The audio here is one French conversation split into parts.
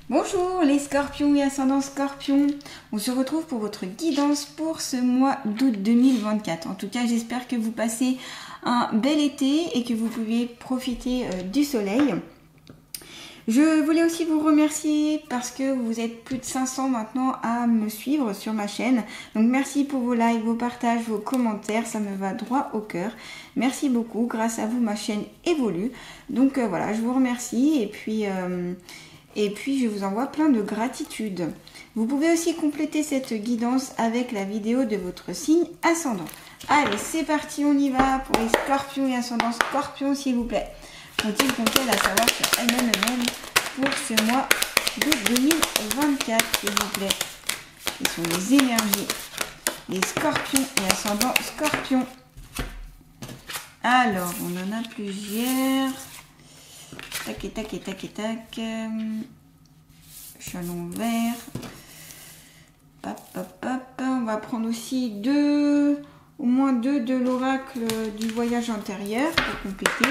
Bonjour les scorpions et ascendants scorpions, on se retrouve pour votre guidance pour ce mois d'août 2024. En tout cas, j'espère que vous passez un bel été et que vous pouvez profiter du soleil. Je voulais aussi vous remercier parce que vous êtes plus de 500 maintenant à me suivre sur ma chaîne. Donc merci pour vos likes, vos partages, vos commentaires, ça me va droit au cœur. Merci beaucoup, grâce à vous ma chaîne évolue. Donc voilà, je vous remercie et puis je vous envoie plein de gratitude. Vous pouvez aussi compléter cette guidance avec la vidéo de votre signe ascendant. Allez, c'est parti, on y va pour les scorpions et ascendants scorpions, s'il vous plaît. Faut-il compter à savoir sur elle-même pour ce mois d'août 2024, s'il vous plaît. Ce sont les énergies des scorpions et ascendants scorpions. Alors, on en a plusieurs. Tac et tac et tac et tac. Chalon vert. Hop, hop, hop. On va prendre aussi au moins deux de l'oracle du voyage antérieur pour compléter.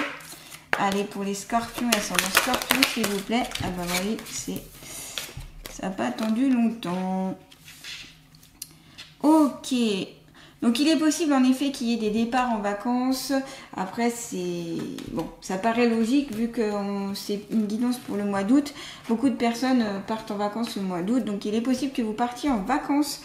Allez, pour les scorpions et ascendants scorpions, s'il vous plaît. Ah bah oui, ça n'a pas attendu longtemps. Ok. Donc, il est possible en effet qu'il y ait des départs en vacances. Après, ça paraît logique vu que c'est une guidance pour le mois d'août. Beaucoup de personnes partent en vacances le mois d'août. Donc, il est possible que vous partiez en vacances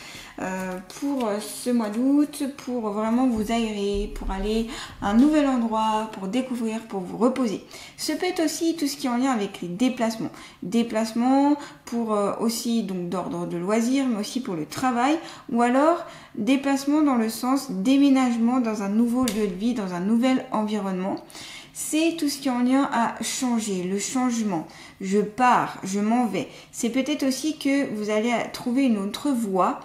pour ce mois d'août, pour vraiment vous aérer, pour aller à un nouvel endroit, pour découvrir, pour vous reposer. Ce peut être aussi tout ce qui est en lien avec les déplacements. Déplacements pour aussi donc d'ordre de loisirs, mais aussi pour le travail, ou alors déplacement dans le sens déménagement dans un nouveau lieu de vie, dans un nouvel environnement. C'est tout ce qui est en lien à changer, le changement. Je pars, je m'en vais. C'est peut-être aussi que vous allez trouver une autre voie,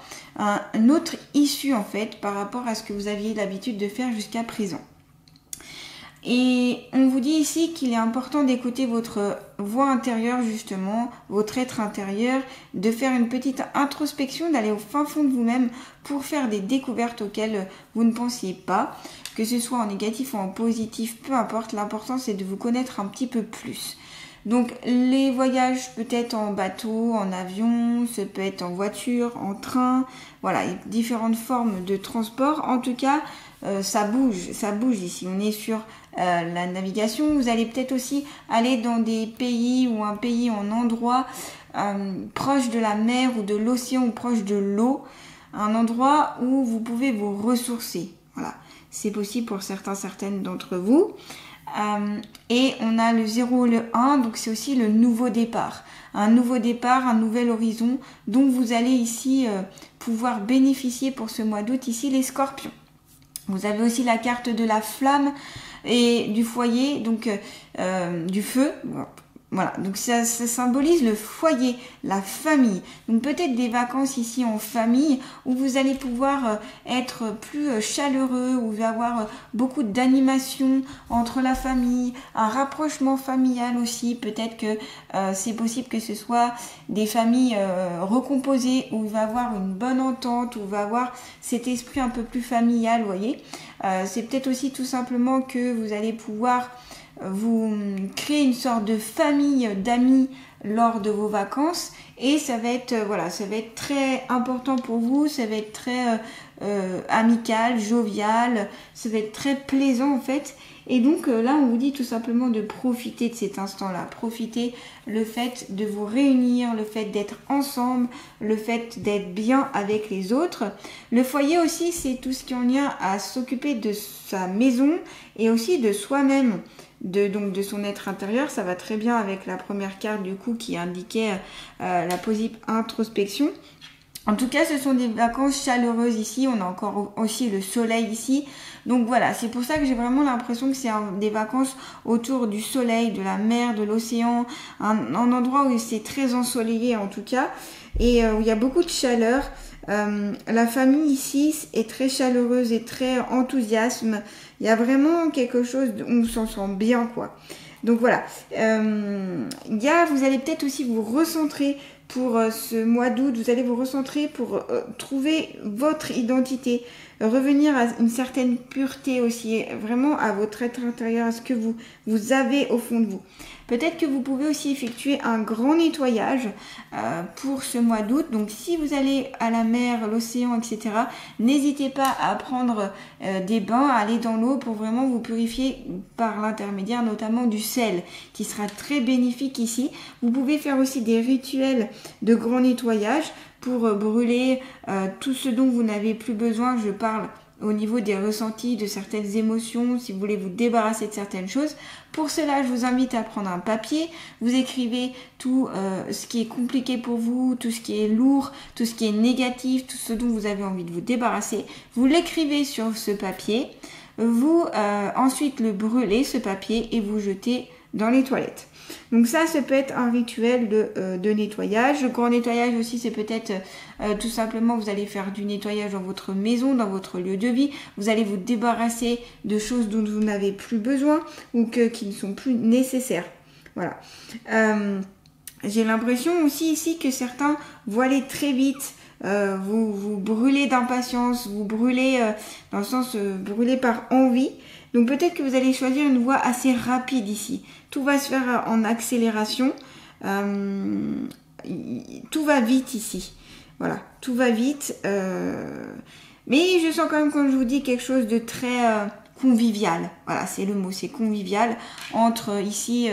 une autre issue en fait par rapport à ce que vous aviez l'habitude de faire jusqu'à présent. Et on vous dit ici qu'il est important d'écouter votre voix intérieure justement, votre être intérieur, de faire une petite introspection, d'aller au fin fond de vous-même pour faire des découvertes auxquelles vous ne pensiez pas, que ce soit en négatif ou en positif, peu importe, l'important c'est de vous connaître un petit peu plus. Donc les voyages peut-être en bateau, en avion, ça peut être en voiture, en train, voilà, il y a différentes formes de transport. En tout cas, ça bouge ici. On est sur la navigation. Vous allez peut-être aussi aller dans des pays ou un pays en endroit proche de la mer ou de l'océan ou proche de l'eau, un endroit où vous pouvez vous ressourcer. Voilà, c'est possible pour certaines d'entre vous. Et on a le 0, le 1, donc c'est aussi le nouveau départ. Un nouveau départ, un nouvel horizon dont vous allez ici pouvoir bénéficier pour ce mois d'août, ici les scorpions. Vous avez aussi la carte de la flamme et du foyer, donc du feu. Voilà, donc ça symbolise le foyer, la famille. Donc peut-être des vacances ici en famille où vous allez pouvoir être plus chaleureux, où il va y avoir beaucoup d'animation entre la famille, un rapprochement familial aussi. Peut-être que c'est possible que ce soit des familles recomposées où il va y avoir une bonne entente, où il va y avoir cet esprit un peu plus familial, vous voyez. C'est peut-être aussi tout simplement que vous allez pouvoir vous créez une sorte de famille d'amis lors de vos vacances et ça va être ça va être très important pour vous, ça va être très amical, jovial, ça va être très plaisant en fait. Et donc là on vous dit tout simplement de profiter de cet instant-là, profiter le fait de vous réunir, le fait d'être ensemble, le fait d'être bien avec les autres. Le foyer aussi c'est tout ce qui est en lien à s'occuper de sa maison et aussi de soi-même. Donc de son être intérieur, ça va très bien avec la première carte du coup qui indiquait la possible introspection. En tout cas, ce sont des vacances chaleureuses ici. On a encore aussi le soleil ici. Donc voilà, c'est pour ça que j'ai vraiment l'impression que c'est des vacances autour du soleil, de la mer, de l'océan. Un endroit où c'est très ensoleillé en tout cas. Et où il y a beaucoup de chaleur. La famille ici est très chaleureuse et très enthousiasme. Il y a vraiment quelque chose où on s'en sent bien quoi. Donc voilà, vous allez peut-être aussi vous recentrer pour ce mois d'août, vous allez vous recentrer pour trouver votre identité. revenir à une certaine pureté aussi, vraiment à votre être intérieur, à ce que vous avez au fond de vous. Peut-être que vous pouvez aussi effectuer un grand nettoyage pour ce mois d'août. Donc si vous allez à la mer, l'océan, etc., n'hésitez pas à prendre des bains, à aller dans l'eau pour vraiment vous purifier par l'intermédiaire notamment du sel qui sera très bénéfique ici. Vous pouvez faire aussi des rituels de grand nettoyage pour brûler tout ce dont vous n'avez plus besoin. Je parle au niveau des ressentis, de certaines émotions, si vous voulez vous débarrasser de certaines choses. Pour cela, je vous invite à prendre un papier, vous écrivez tout ce qui est compliqué pour vous, tout ce qui est lourd, tout ce qui est négatif, tout ce dont vous avez envie de vous débarrasser. Vous l'écrivez sur ce papier, vous ensuite le brûlez, ce papier, et vous jetez dans les toilettes. Donc ça peut être un rituel de nettoyage. Le grand nettoyage aussi, c'est peut-être tout simplement, vous allez faire du nettoyage dans votre maison, dans votre lieu de vie. Vous allez vous débarrasser de choses dont vous n'avez plus besoin ou qui ne sont plus nécessaires. Voilà. J'ai l'impression aussi ici que certains vont aller très vite. Vous brûlez d'impatience, vous brûlez dans le sens brûlez par envie. Donc peut-être que vous allez choisir une voie assez rapide ici. Tout va se faire en accélération. Tout va vite ici. Voilà, tout va vite. Mais je sens quand même, comme je vous dis, quelque chose de très convivial. Voilà, c'est le mot, c'est convivial. Entre ici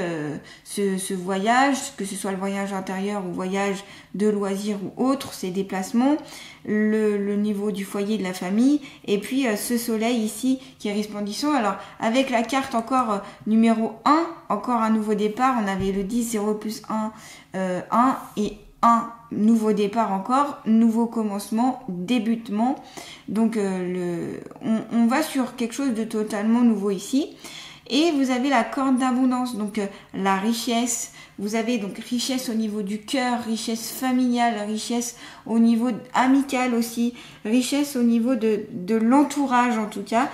ce voyage, que ce soit le voyage intérieur ou voyage de loisirs ou autre, ces déplacements, le niveau du foyer de la famille, et puis ce soleil ici qui est resplendissant. Alors avec la carte encore numéro 1, encore un nouveau départ, on avait le 10, 0 plus 1, 1 et 1 nouveau départ encore, nouveau commencement, débutement. Donc on va sur quelque chose de totalement nouveau ici. Et vous avez la corde d'abondance, donc la richesse. Vous avez donc richesse au niveau du cœur, richesse familiale, richesse au niveau amical aussi, richesse au niveau de l'entourage en tout cas.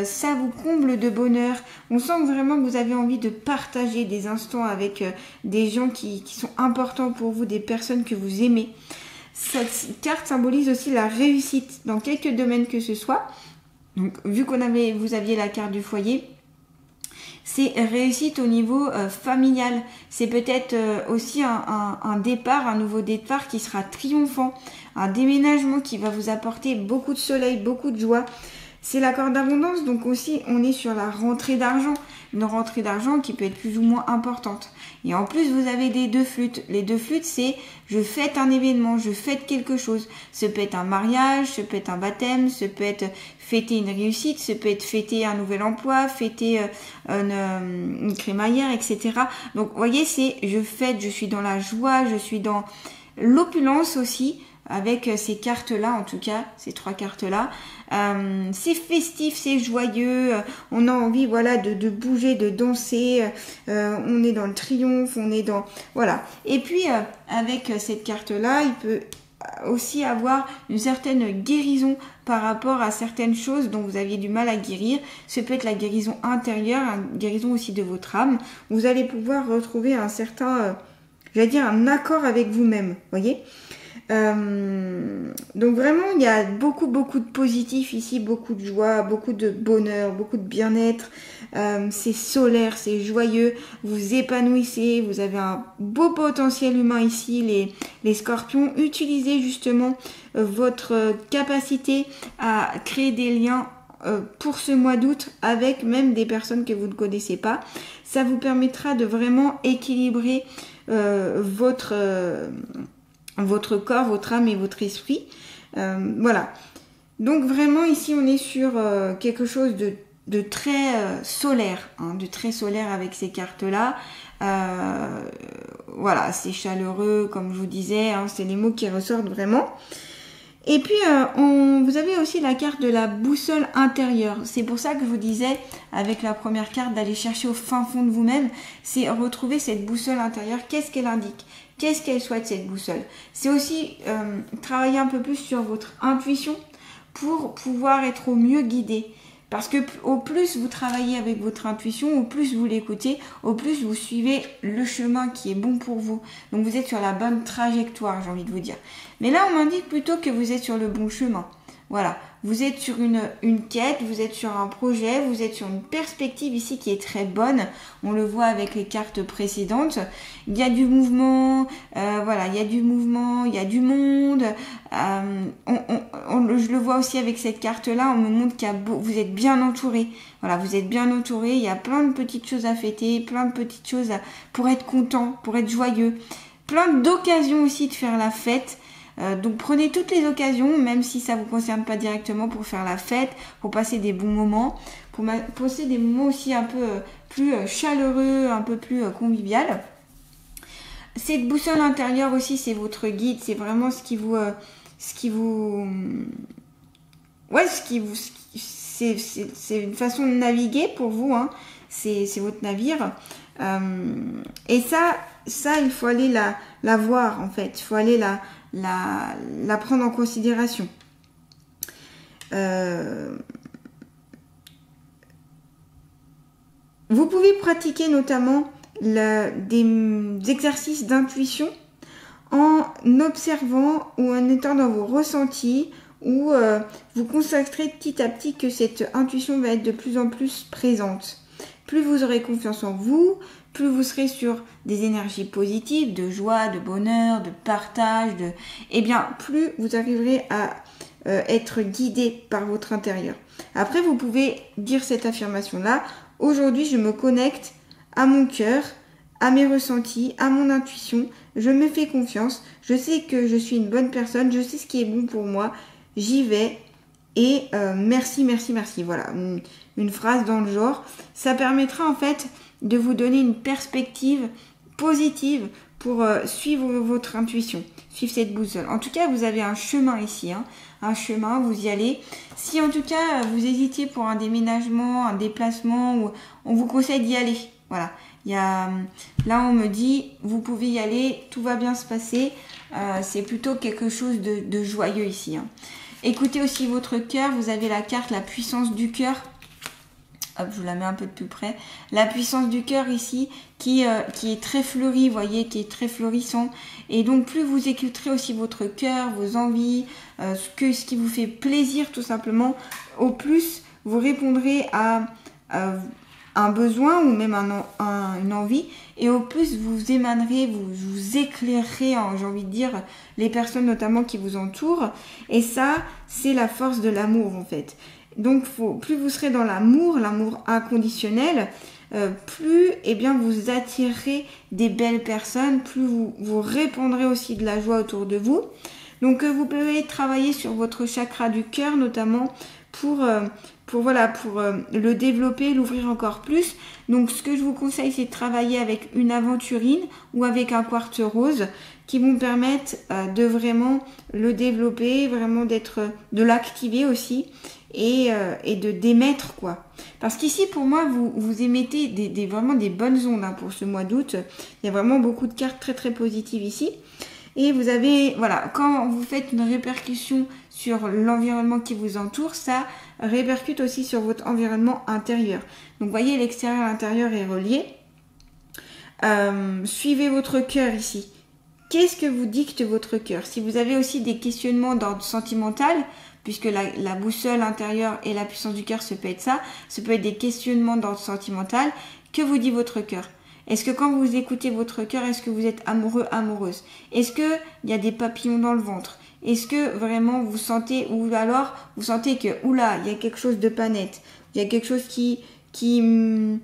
Ça vous comble de bonheur. On sent vraiment que vous avez envie de partager des instants avec des gens qui sont importants pour vous, des personnes que vous aimez. Cette carte symbolise aussi la réussite dans quelques domaines que ce soit. Donc vu vous aviez la carte du foyer, c'est réussite au niveau familial. C'est peut-être aussi un départ, un nouveau départ qui sera triomphant. Un déménagement qui va vous apporter beaucoup de soleil, beaucoup de joie. C'est la corde d'abondance, donc aussi on est sur la rentrée d'argent. Une rentrée d'argent qui peut être plus ou moins importante. Et en plus vous avez des deux flûtes. Les deux flûtes c'est je fête un événement, je fête quelque chose. Ce peut être un mariage, ce peut être un baptême, ce peut être fêter une réussite, ce peut être fêter un nouvel emploi, fêter une crémaillère, etc. Donc vous voyez c'est je fête, je suis dans la joie, je suis dans l'opulence aussi. Avec ces cartes-là, en tout cas, ces trois cartes-là. C'est festif, c'est joyeux, on a envie voilà, de bouger, de danser, on est dans le triomphe, on est dans... Voilà. Et puis, avec cette carte-là, il peut aussi avoir une certaine guérison par rapport à certaines choses dont vous aviez du mal à guérir. Ce peut être la guérison intérieure, une guérison aussi de votre âme. Vous allez pouvoir retrouver un certain, j'allais dire, un accord avec vous-même, voyez. Donc vraiment il y a beaucoup de positif ici, beaucoup de joie, beaucoup de bonheur, beaucoup de bien-être, c'est solaire, c'est joyeux, vous épanouissez, vous avez un beau potentiel humain ici les scorpions. Utilisez justement votre capacité à créer des liens pour ce mois d'août avec même des personnes que vous ne connaissez pas. Ça vous permettra de vraiment équilibrer votre corps, votre âme et votre esprit. Voilà. Donc vraiment ici on est sur quelque chose de très solaire, de très solaire avec ces cartes-là. Voilà, c'est chaleureux comme je vous disais, c'est les mots qui ressortent vraiment. Et puis vous avez aussi la carte de la boussole intérieure. C'est pour ça que je vous disais avec la première carte d'aller chercher au fin fond de vous-même, c'est retrouver cette boussole intérieure. Qu'est-ce qu'elle indique ? Qu'est-ce qu'elle souhaite cette boussole? C'est aussi travailler un peu plus sur votre intuition pour pouvoir être au mieux guidé. Parce que au plus vous travaillez avec votre intuition, au plus vous l'écoutez, au plus vous suivez le chemin qui est bon pour vous. Donc vous êtes sur la bonne trajectoire, j'ai envie de vous dire. Mais là, on m'indique plutôt que vous êtes sur le bon chemin. Voilà, vous êtes sur une quête, vous êtes sur un projet, vous êtes sur une perspective ici qui est très bonne. On le voit avec les cartes précédentes. Il y a du mouvement, voilà, il y a du mouvement, il y a du monde. Je le vois aussi avec cette carte-là, on me montre vous êtes bien entouré. Voilà, vous êtes bien entouré, il y a plein de petites choses à fêter, plein de petites choses pour être content, pour être joyeux. Plein d'occasions aussi de faire la fête. Donc prenez toutes les occasions, même si ça vous concerne pas directement, pour faire la fête, pour passer des bons moments, pour passer des moments aussi un peu plus chaleureux, un peu plus convivial. Cette boussole intérieure aussi, c'est votre guide, c'est vraiment c'est une façon de naviguer pour vous, hein. C'est votre navire. Et ça, il faut aller la voir en fait, il faut aller la prendre en considération. Vous pouvez pratiquer notamment des exercices d'intuition en observant ou en étant dans vos ressentis, ou vous constaterez petit à petit que cette intuition va être de plus en plus présente. Plus vous aurez confiance en vous, plus vous serez sur des énergies positives, de joie, de bonheur, de partage, eh bien, plus vous arriverez à être guidé par votre intérieur. Après, vous pouvez dire cette affirmation-là. Aujourd'hui, je me connecte à mon cœur, à mes ressentis, à mon intuition. Je me fais confiance. Je sais que je suis une bonne personne. Je sais ce qui est bon pour moi. J'y vais. Et merci, merci, merci. Voilà, une phrase dans le genre. Ça permettra en fait de vous donner une perspective positive pour suivre votre intuition, suivre cette boussole. En tout cas, vous avez un chemin ici, hein, un chemin, vous y allez. Si en tout cas, vous hésitiez pour un déménagement, un déplacement, on vous conseille d'y aller. Voilà, là on me dit, vous pouvez y aller, tout va bien se passer. C'est plutôt quelque chose de joyeux ici, hein. Écoutez aussi votre cœur, vous avez la carte, la puissance du cœur. Hop, je vous la mets un peu de plus près. La puissance du cœur ici, qui est très fleurie, vous voyez, qui est très florissant. Et donc, plus vous écouterez aussi votre cœur, vos envies, ce qui vous fait plaisir tout simplement, au plus vous répondrez à un besoin ou même une envie. Et au plus vous émanerez, vous éclairerez, j'ai envie de dire, les personnes notamment qui vous entourent. Et ça, c'est la force de l'amour en fait. Donc, plus vous serez dans l'amour inconditionnel, plus vous attirerez des belles personnes, plus vous répandrez aussi de la joie autour de vous. Donc, vous pouvez travailler sur votre chakra du cœur notamment pour le développer, l'ouvrir encore plus. Donc, ce que je vous conseille, c'est de travailler avec une aventurine ou avec un quartz rose qui vont permettre de vraiment le développer, vraiment de l'activer aussi. Et de d'émettre quoi. Parce qu'ici pour moi vous émettez vraiment des bonnes ondes, hein, pour ce mois d'août. Il y a vraiment beaucoup de cartes très très positives ici. Et vous avez, voilà, quand vous faites une répercussion sur l'environnement qui vous entoure, ça répercute aussi sur votre environnement intérieur. Donc vous voyez, l'extérieur et l'intérieur est relié. Suivez votre cœur ici. Qu'est-ce que vous dicte votre cœur? Si vous avez aussi des questionnements d'ordre sentimental, puisque la boussole intérieure et la puissance du cœur, ça peut être ça. Ça peut être des questionnements d'ordre sentimental. Que vous dit votre cœur? Est-ce que quand vous écoutez votre cœur, est-ce que vous êtes amoureux, amoureuse? Est-ce qu'il y a des papillons dans le ventre? Est-ce que vraiment vous sentez, ou alors vous sentez que, oula, il y a quelque chose de pas net. Il y a quelque chose qui me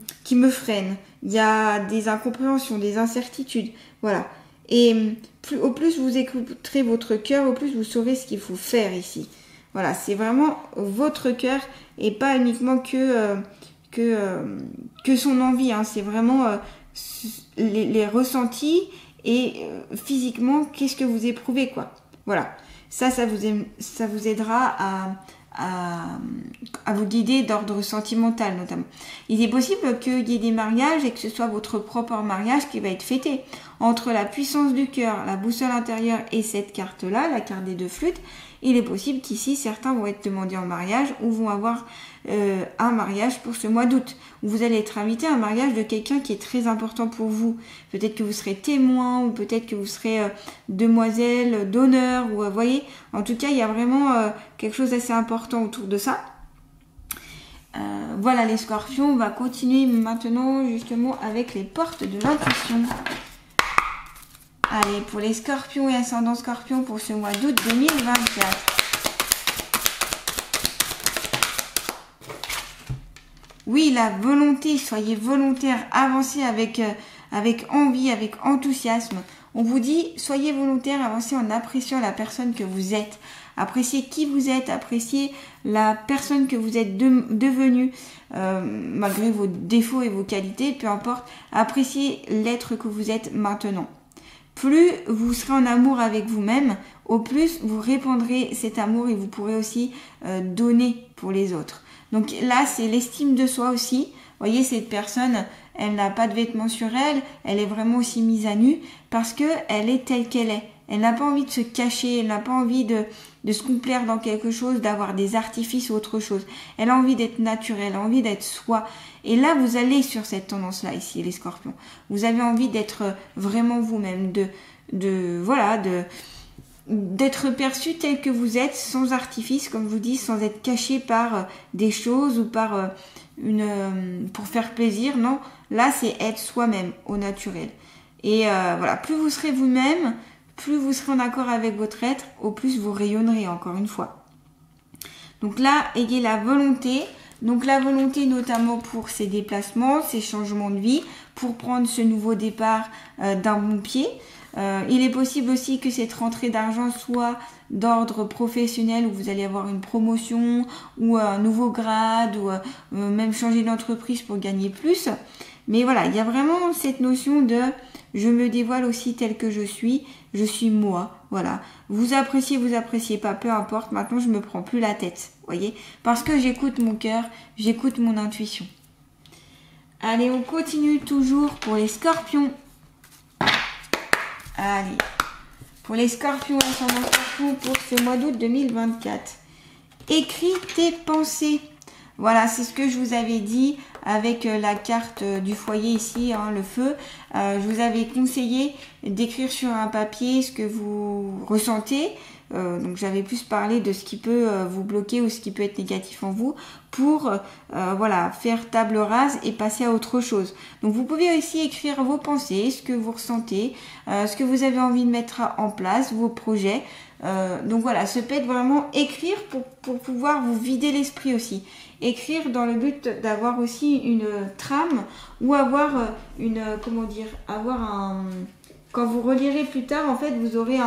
freine. Il y a des incompréhensions, des incertitudes. Voilà. Et au plus vous écouterez votre cœur, au plus vous saurez ce qu'il faut faire ici. Voilà, c'est vraiment votre cœur et pas uniquement que son envie, hein. C'est vraiment les ressentis et physiquement, qu'est-ce que vous éprouvez, quoi. Voilà, ça vous aidera à vous guider d'ordre sentimental notamment. Il est possible qu'il y ait des mariages et que ce soit votre propre mariage qui va être fêté. entre la puissance du cœur, la boussole intérieure et cette carte-là, la carte des 2 flûtes, il est possible qu'ici, certains vont être demandés en mariage ou vont avoir un mariage pour ce mois d'août. Où vous allez être invité à un mariage de quelqu'un qui est très important pour vous. Peut-être que vous serez témoin ou peut-être que vous serez demoiselle d'honneur. Ou vous voyez, en tout cas, il y a vraiment quelque chose d'assez important autour de ça. Voilà les scorpions. On va continuer maintenant justement avec les portes de l'intuition. Allez, pour les scorpions et ascendants scorpions pour ce mois d'août 2024. Oui, la volonté, soyez volontaire, avancez avec envie, avec enthousiasme. On vous dit, soyez volontaire, avancez en appréciant la personne que vous êtes. Appréciez qui vous êtes, appréciez la personne que vous êtes devenue, malgré vos défauts et vos qualités, peu importe. Appréciez l'être que vous êtes maintenant. Plus vous serez en amour avec vous-même, au plus vous répandrez cet amour et vous pourrez aussi donner pour les autres. Donc là, c'est l'estime de soi aussi. Vous voyez, cette personne, elle n'a pas de vêtements sur elle, elle est vraiment aussi mise à nu parce que elle est telle qu'elle est. Elle n'a pas envie de se cacher, elle n'a pas envie de se complaire dans quelque chose, d'avoir des artifices ou autre chose. Elle a envie d'être naturelle, elle a envie d'être soi. Et là, vous allez sur cette tendance-là ici, les scorpions. Vous avez envie d'être vraiment vous-même, d'être perçu tel que vous êtes, sans artifice, comme je vous dis, sans être caché par des choses ou par pour faire plaisir. Non, là, c'est être soi-même, au naturel. Et voilà, plus vous serez vous-même, plus vous serez en accord avec votre être, au plus vous rayonnerez, encore une fois. Donc là, ayez la volonté. Donc la volonté notamment pour ces déplacements, ces changements de vie, pour prendre ce nouveau départ d'un bon pied. Il est possible aussi que cette rentrée d'argent soit d'ordre professionnel où vous allez avoir une promotion ou un nouveau grade ou même changer d'entreprise pour gagner plus. Mais voilà, il y a vraiment cette notion de je me dévoile aussi tel que je suis moi, voilà. Vous appréciez pas, peu importe, maintenant je me prends plus la tête, voyez, parce que j'écoute mon cœur, j'écoute mon intuition. Allez, on continue toujours pour les scorpions. Allez, pour les scorpions, ascendant scorpion pour ce mois d'août 2024. Écris tes pensées. Voilà, c'est ce que je vous avais dit avec la carte du foyer ici, hein, le feu. Je vous avais conseillé d'écrire sur un papier ce que vous ressentez. Donc j'avais plus parlé de ce qui peut vous bloquer ou ce qui peut être négatif en vous pour voilà, faire table rase et passer à autre chose. Donc vous pouvez aussi écrire vos pensées, ce que vous ressentez, ce que vous avez envie de mettre en place, vos projets. Donc voilà, ce peut être vraiment écrire pour pouvoir vous vider l'esprit aussi. Écrire dans le but d'avoir aussi une trame ou avoir quand vous relirez plus tard, en fait, vous aurez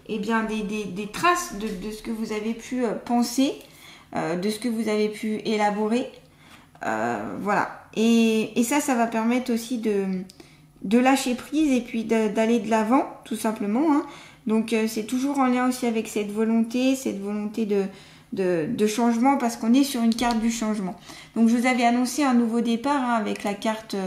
des traces de ce que vous avez pu penser, de ce que vous avez pu élaborer. Voilà. Et ça va permettre aussi de lâcher prise et puis d'aller de l'avant, tout simplement, hein. Donc c'est toujours en lien aussi avec cette volonté de changement, parce qu'on est sur une carte du changement. Donc je vous avais annoncé un nouveau départ, hein, avec la carte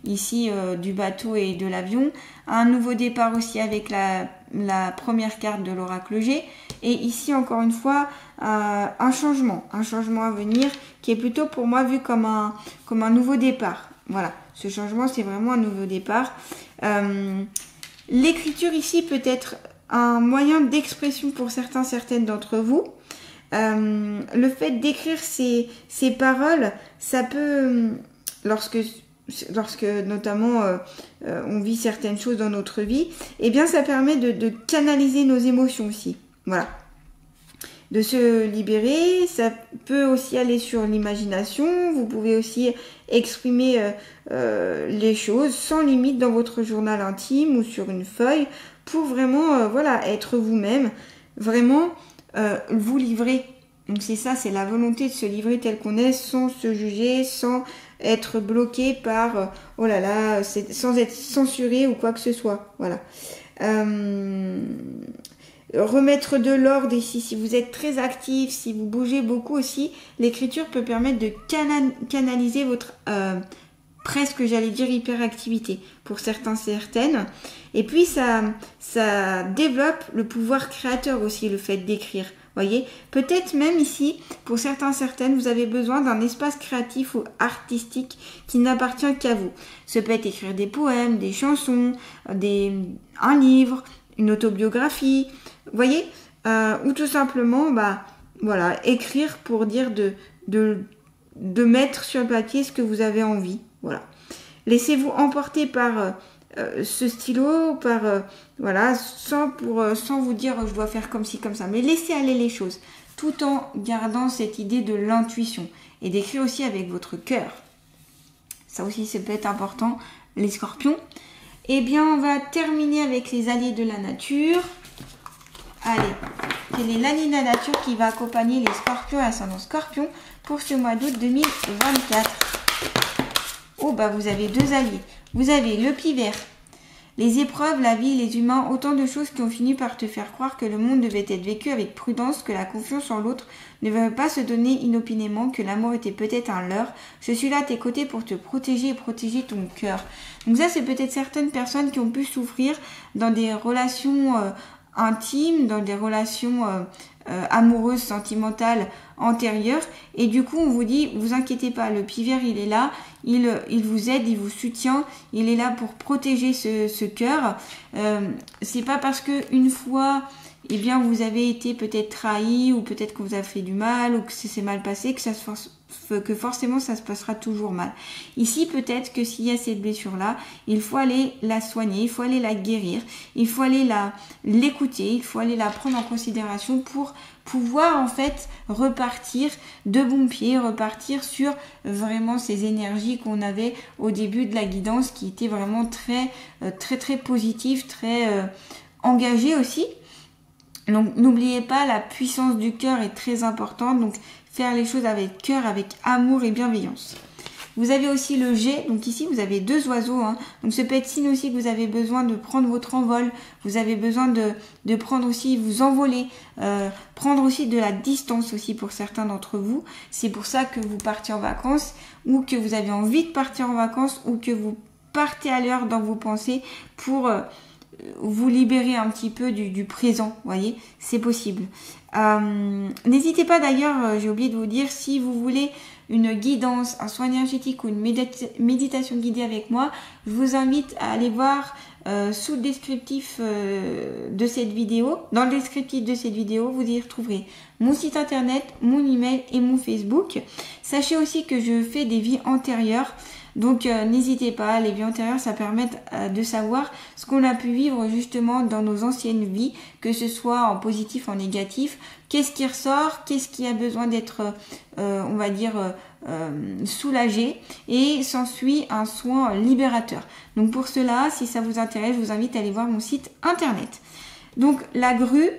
ici du bateau et de l'avion, un nouveau départ aussi avec la première carte de l'oracle G, et ici encore une fois un changement à venir qui est plutôt pour moi vu comme un nouveau départ. Voilà, ce changement c'est vraiment un nouveau départ. L'écriture ici peut être un moyen d'expression pour certaines d'entre vous. Le fait d'écrire ces paroles, ça peut, lorsque notamment on vit certaines choses dans notre vie, eh bien ça permet de canaliser nos émotions aussi. Voilà. De se libérer, ça peut aussi aller sur l'imagination. Vous pouvez aussi exprimer les choses sans limite dans votre journal intime ou sur une feuille pour vraiment être vous-même, vraiment vous livrer. Donc c'est ça, c'est la volonté de se livrer tel qu'on est, sans se juger, sans être bloqué par sans être censuré ou quoi que ce soit. Voilà. Remettre de l'ordre ici, si vous êtes très actif, si vous bougez beaucoup aussi, l'écriture peut permettre de canaliser votre presque, j'allais dire, hyperactivité pour certaines. Et puis, ça développe le pouvoir créateur aussi, le fait d'écrire. Voyez, peut-être même ici, pour certaines, vous avez besoin d'un espace créatif ou artistique qui n'appartient qu'à vous. Ça peut être écrire des poèmes, des chansons, un livre, une autobiographie, voyez, ou tout simplement, voilà, écrire pour dire de mettre sur le papier ce que vous avez envie. Voilà. Laissez-vous emporter par ce stylo, voilà, sans vous dire je dois faire comme ci, comme ça. Mais laissez aller les choses, tout en gardant cette idée de l'intuition. Et d'écrire aussi avec votre cœur. Ça aussi, c'est peut-être important, les scorpions. Eh bien, on va terminer avec les alliés de la nature. Allez, quel est l'allié de la nature qui va accompagner les scorpions et ascendant scorpion pour ce mois d'août 2024? Oh, vous avez 2 alliés. Vous avez le pivert. Les épreuves, la vie, les humains, autant de choses qui ont fini par te faire croire que le monde devait être vécu avec prudence, que la confiance en l'autre ne veut pas se donner inopinément, que l'amour était peut-être un leurre. Je suis là à tes côtés pour te protéger et protéger ton cœur. Donc ça, c'est peut-être certaines personnes qui ont pu souffrir dans des relations intimes, dans des relations amoureuses, sentimentales antérieures. Et du coup, on vous dit, vous inquiétez pas, le pivert, il est là, il vous aide, il vous soutient, il est là pour protéger ce cœur. C'est pas parce que une fois, eh bien, vous avez été peut-être trahi, ou peut-être qu'on vous a fait du mal, ou que ça s'est mal passé, que forcément ça se passera toujours mal. Ici, peut-être que s'il y a cette blessure-là, il faut aller la soigner, il faut aller la guérir, il faut aller l'écouter, il faut aller la prendre en considération pour pouvoir en fait repartir de bon pied, repartir sur vraiment ces énergies qu'on avait au début de la guidance qui étaient vraiment très positives, très engagées aussi. Donc n'oubliez pas, la puissance du cœur est très importante, donc faire les choses avec cœur, avec amour et bienveillance. Vous avez aussi le jet, donc ici vous avez 2 oiseaux, donc ce peut être signe aussi que vous avez besoin de prendre votre envol, vous avez besoin de prendre aussi, vous envoler, prendre aussi de la distance aussi pour certains d'entre vous. C'est pour ça que vous partez en vacances, ou que vous avez envie de partir en vacances, ou que vous partez à l'heure dans vos pensées pour vous libérer un petit peu du présent, voyez, c'est possible. N'hésitez pas d'ailleurs, j'ai oublié de vous dire, si vous voulez une guidance, un soin énergétique ou une méditation guidée avec moi, je vous invite à aller voir sous le descriptif de cette vidéo. Dans le descriptif de cette vidéo, vous y retrouverez mon site internet, mon email et mon Facebook. Sachez aussi que je fais des vies antérieures. Donc n'hésitez pas, les vies antérieures, ça permet de savoir ce qu'on a pu vivre justement dans nos anciennes vies, que ce soit en positif, en négatif, qu'est-ce qui ressort, qu'est-ce qui a besoin d'être, on va dire, soulagé, et s'ensuit un soin libérateur. Donc pour cela, si ça vous intéresse, je vous invite à aller voir mon site internet. Donc la grue,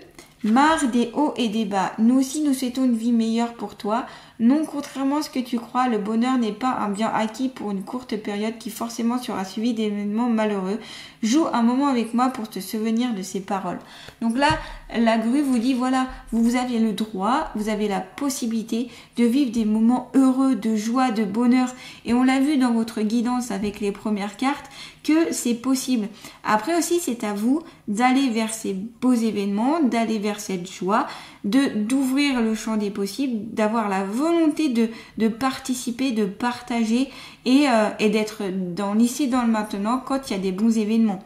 marre des hauts et des bas. Nous aussi, nous souhaitons une vie meilleure pour toi. Non, contrairement à ce que tu crois, le bonheur n'est pas un bien acquis pour une courte période qui forcément sera suivie d'événements malheureux. Joue un moment avec moi pour te souvenir de ces paroles. Donc là, la grue vous dit, voilà, vous avez le droit, vous avez la possibilité de vivre des moments heureux, de joie, de bonheur. Et on l'a vu dans votre guidance avec les premières cartes, que c'est possible. Après aussi, c'est à vous d'aller vers ces beaux événements, d'aller vers cette joie, d'ouvrir le champ des possibles, d'avoir la volonté de participer, de partager et d'être dans l'ici, dans le maintenant quand il y a des bons événements.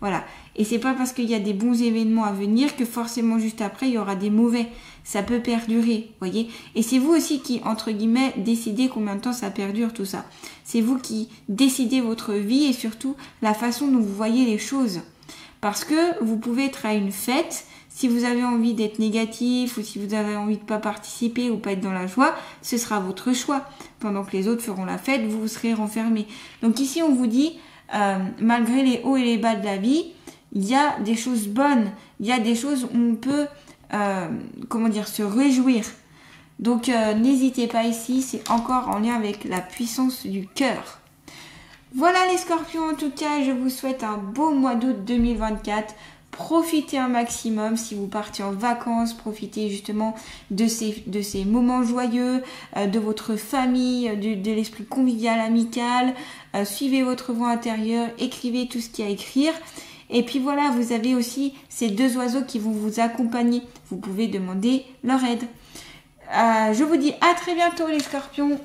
Voilà. Et c'est pas parce qu'il y a des bons événements à venir que forcément juste après il y aura des mauvais. Ça peut perdurer, voyez. Et c'est vous aussi qui, entre guillemets, décidez combien de temps ça perdure, tout ça. C'est vous qui décidez votre vie et surtout la façon dont vous voyez les choses. Parce que vous pouvez être à une fête, si vous avez envie d'être négatif ou si vous avez envie de pas participer ou pas être dans la joie, ce sera votre choix. Pendant que les autres feront la fête, vous serez renfermés. Donc ici, on vous dit, malgré les hauts et les bas de la vie, il y a des choses bonnes, il y a des choses où on peut, se réjouir. Donc n'hésitez pas ici, c'est encore en lien avec la puissance du cœur. Voilà les scorpions, en tout cas, je vous souhaite un beau mois d'août 2024. Profitez un maximum si vous partez en vacances, profitez justement de ces moments joyeux, de votre famille, de l'esprit convivial, amical. Suivez votre voix intérieure, écrivez tout ce qu'il y a à écrire. Et puis voilà, vous avez aussi ces deux oiseaux qui vont vous accompagner. Vous pouvez demander leur aide. Je vous dis à très bientôt les scorpions.